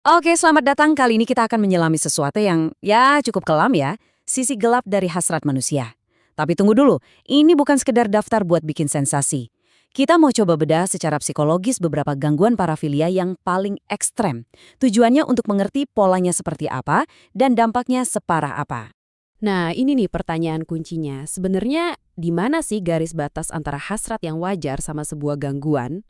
Oke, selamat datang. Kali ini kita akan menyelami sesuatu yang cukup kelam ya, sisi gelap dari hasrat manusia. Tapi tunggu dulu, ini bukan sekedar daftar buat bikin sensasi. Kita mau coba bedah secara psikologis beberapa gangguan parafilia yang paling ekstrem. Tujuannya untuk mengerti polanya seperti apa dan dampaknya separah apa. Nah, ini nih pertanyaan kuncinya. Sebenarnya di mana sih garis batas antara hasrat yang wajar sama sebuah gangguan?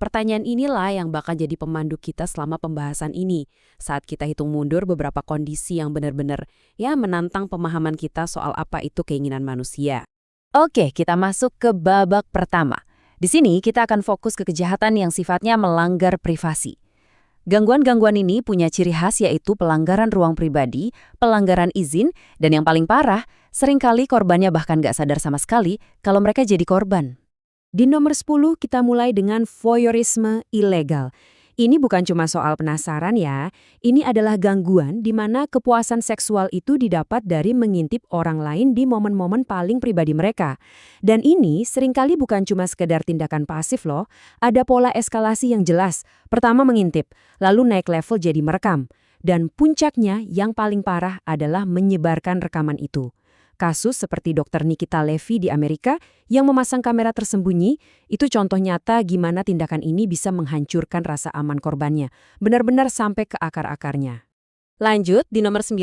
Pertanyaan inilah yang bakal jadi pemandu kita selama pembahasan ini. Saat kita hitung mundur beberapa kondisi yang benar-benar menantang pemahaman kita soal apa itu keinginan manusia. Oke, kita masuk ke babak pertama. Di sini kita akan fokus ke kejahatan yang sifatnya melanggar privasi. Gangguan-gangguan ini punya ciri khas yaitu pelanggaran ruang pribadi, pelanggaran izin, dan yang paling parah, seringkali korbannya bahkan nggak sadar sama sekali kalau mereka jadi korban. Di nomor 10 kita mulai dengan voyeurisme ilegal. Ini bukan cuma soal penasaran ya, ini adalah gangguan di mana kepuasan seksual itu didapat dari mengintip orang lain di momen-momen paling pribadi mereka. Dan ini seringkali bukan cuma sekedar tindakan pasif loh, ada pola eskalasi yang jelas. Pertama mengintip, lalu naik level jadi merekam. Dan puncaknya yang paling parah adalah menyebarkan rekaman itu. Kasus seperti Dr. Nikita Levy di Amerika yang memasang kamera tersembunyi, itu contoh nyata gimana tindakan ini bisa menghancurkan rasa aman korbannya, benar-benar sampai ke akar-akarnya. Lanjut di nomor 9,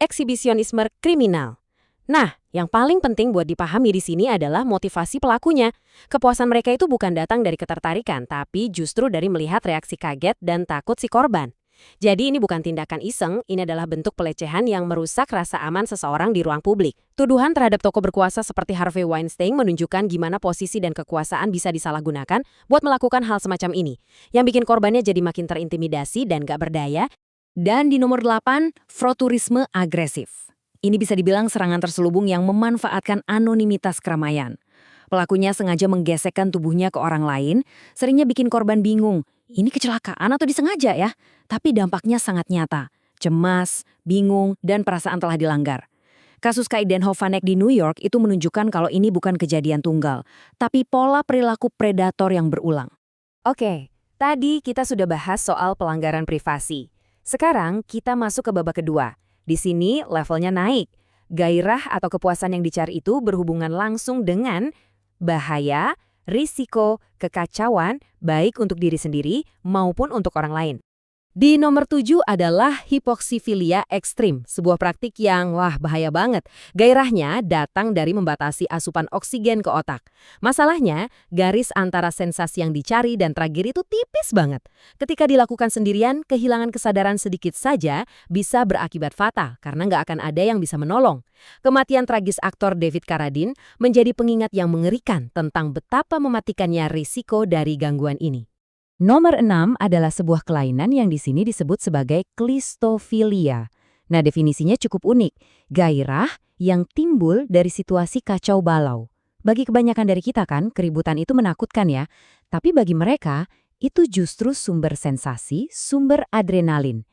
eksibisionisme kriminal. Nah, yang paling penting buat dipahami di sini adalah motivasi pelakunya. Kepuasan mereka itu bukan datang dari ketertarikan, tapi justru dari melihat reaksi kaget dan takut si korban. Jadi ini bukan tindakan iseng, ini adalah bentuk pelecehan yang merusak rasa aman seseorang di ruang publik. Tuduhan terhadap tokoh berkuasa seperti Harvey Weinstein menunjukkan gimana posisi dan kekuasaan bisa disalahgunakan buat melakukan hal semacam ini, yang bikin korbannya jadi makin terintimidasi dan gak berdaya. Dan di nomor 8, frotteurisme agresif. Ini bisa dibilang serangan terselubung yang memanfaatkan anonimitas keramaian. Pelakunya sengaja menggesekkan tubuhnya ke orang lain, seringnya bikin korban bingung. Ini kecelakaan atau disengaja ya? Tapi dampaknya sangat nyata. Cemas, bingung, dan perasaan telah dilanggar. Kasus Kaiden Hovanek di New York itu menunjukkan kalau ini bukan kejadian tunggal, tapi pola perilaku predator yang berulang. Oke, tadi kita sudah bahas soal pelanggaran privasi. Sekarang kita masuk ke babak kedua. Di sini levelnya naik. Gairah atau kepuasan yang dicari itu berhubungan langsung dengan bahaya, risiko, kekacauan, baik untuk diri sendiri maupun untuk orang lain. Di nomor 7 adalah hipoksifilia ekstrim, sebuah praktik yang bahaya banget. Gairahnya datang dari membatasi asupan oksigen ke otak. Masalahnya, garis antara sensasi yang dicari dan tragedi itu tipis banget. Ketika dilakukan sendirian, kehilangan kesadaran sedikit saja bisa berakibat fatal karena nggak akan ada yang bisa menolong. Kematian tragis aktor David Carradine menjadi pengingat yang mengerikan tentang betapa mematikannya risiko dari gangguan ini. Nomor 6 adalah sebuah kelainan yang di sini disebut sebagai klistofilia. Nah, definisinya cukup unik. Gairah yang timbul dari situasi kacau balau. Bagi kebanyakan dari kita kan, keributan itu menakutkan ya. Tapi bagi mereka, itu justru sumber sensasi, sumber adrenalin.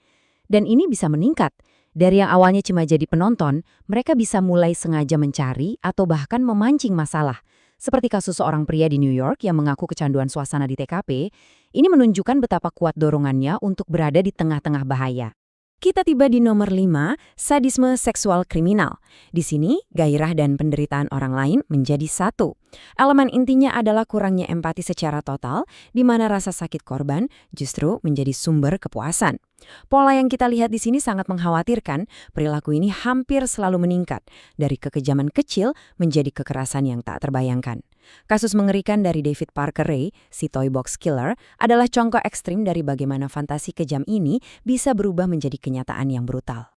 Dan ini bisa meningkat. Dari yang awalnya cuma jadi penonton, mereka bisa mulai sengaja mencari atau bahkan memancing masalah. Seperti kasus seorang pria di New York yang mengaku kecanduan suasana di TKP, ini menunjukkan betapa kuat dorongannya untuk berada di tengah-tengah bahaya. Kita tiba di nomor 5, sadisme seksual kriminal. Di sini, gairah dan penderitaan orang lain menjadi satu. Elemen intinya adalah kurangnya empati secara total, di mana rasa sakit korban justru menjadi sumber kepuasan. Pola yang kita lihat di sini sangat mengkhawatirkan, perilaku ini hampir selalu meningkat, dari kekejaman kecil menjadi kekerasan yang tak terbayangkan. Kasus mengerikan dari David Parker Ray, si toy box killer, adalah contoh ekstrim dari bagaimana fantasi kejam ini bisa berubah menjadi kenyataan yang brutal.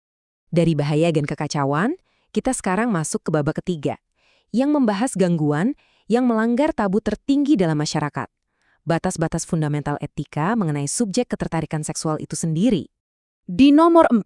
Dari bahaya dan kekacauan, kita sekarang masuk ke babak ketiga, yang membahas gangguan yang melanggar tabu tertinggi dalam masyarakat. Batas-batas fundamental etika mengenai subjek ketertarikan seksual itu sendiri. Di nomor 4,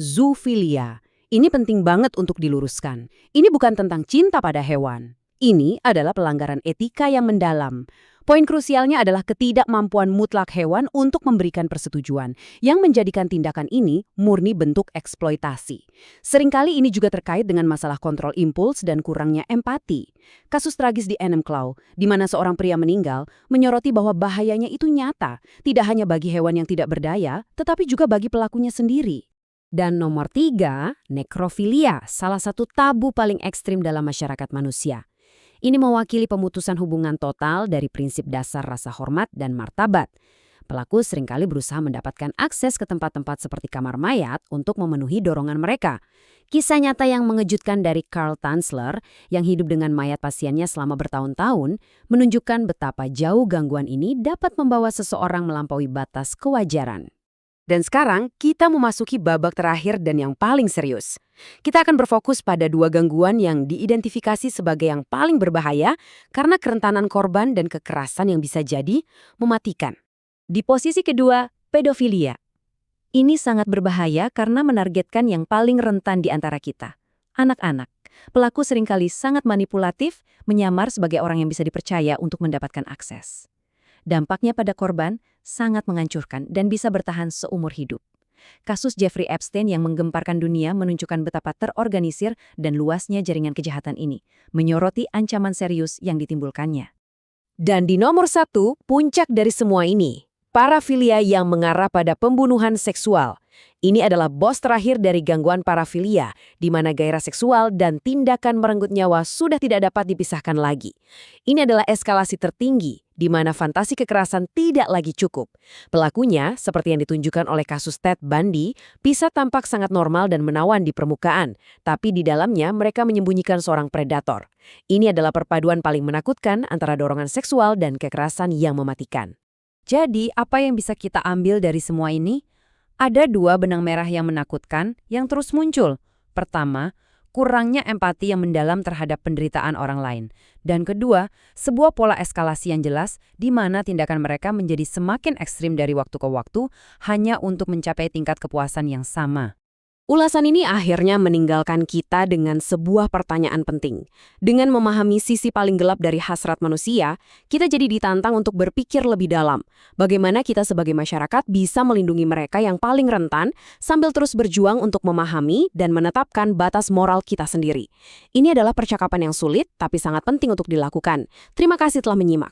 zoofilia. Ini penting banget untuk diluruskan. Ini bukan tentang cinta pada hewan. Ini adalah pelanggaran etika yang mendalam. Poin krusialnya adalah ketidakmampuan mutlak hewan untuk memberikan persetujuan, yang menjadikan tindakan ini murni bentuk eksploitasi. Seringkali ini juga terkait dengan masalah kontrol impuls dan kurangnya empati. Kasus tragis di Enumclaw, di mana seorang pria meninggal, menyoroti bahwa bahayanya itu nyata, tidak hanya bagi hewan yang tidak berdaya, tetapi juga bagi pelakunya sendiri. Dan nomor 3, nekrofilia, salah satu tabu paling ekstrim dalam masyarakat manusia. Ini mewakili pemutusan hubungan total dari prinsip dasar rasa hormat dan martabat. Pelaku seringkali berusaha mendapatkan akses ke tempat-tempat seperti kamar mayat untuk memenuhi dorongan mereka. Kisah nyata yang mengejutkan dari Carl Tanzler yang hidup dengan mayat pasiennya selama bertahun-tahun menunjukkan betapa jauh gangguan ini dapat membawa seseorang melampaui batas kewajaran. Dan sekarang kita memasuki babak terakhir dan yang paling serius. Kita akan berfokus pada 2 gangguan yang diidentifikasi sebagai yang paling berbahaya karena kerentanan korban dan kekerasan yang bisa jadi mematikan. Di posisi kedua, pedofilia. Ini sangat berbahaya karena menargetkan yang paling rentan di antara kita, anak-anak. Pelaku seringkali sangat manipulatif, menyamar sebagai orang yang bisa dipercaya untuk mendapatkan akses. Dampaknya pada korban sangat menghancurkan dan bisa bertahan seumur hidup. Kasus Jeffrey Epstein yang menggemparkan dunia menunjukkan betapa terorganisir dan luasnya jaringan kejahatan ini, menyoroti ancaman serius yang ditimbulkannya. Dan di nomor 1, puncak dari semua ini, parafilia yang mengarah pada pembunuhan seksual. Ini adalah bos terakhir dari gangguan parafilia, di mana gairah seksual dan tindakan merenggut nyawa sudah tidak dapat dipisahkan lagi. Ini adalah eskalasi tertinggi, di mana fantasi kekerasan tidak lagi cukup. Pelakunya, seperti yang ditunjukkan oleh kasus Ted Bundy, bisa tampak sangat normal dan menawan di permukaan, tapi di dalamnya mereka menyembunyikan seorang predator. Ini adalah perpaduan paling menakutkan antara dorongan seksual dan kekerasan yang mematikan. Jadi, apa yang bisa kita ambil dari semua ini? Ada 2 benang merah yang menakutkan yang terus muncul. Pertama, kurangnya empati yang mendalam terhadap penderitaan orang lain. Dan kedua, sebuah pola eskalasi yang jelas di mana tindakan mereka menjadi semakin ekstrim dari waktu ke waktu hanya untuk mencapai tingkat kepuasan yang sama. Ulasan ini akhirnya meninggalkan kita dengan sebuah pertanyaan penting. Dengan memahami sisi paling gelap dari hasrat manusia, kita jadi ditantang untuk berpikir lebih dalam. Bagaimana kita sebagai masyarakat bisa melindungi mereka yang paling rentan sambil terus berjuang untuk memahami dan menetapkan batas moral kita sendiri. Ini adalah percakapan yang sulit tapi sangat penting untuk dilakukan. Terima kasih telah menyimak.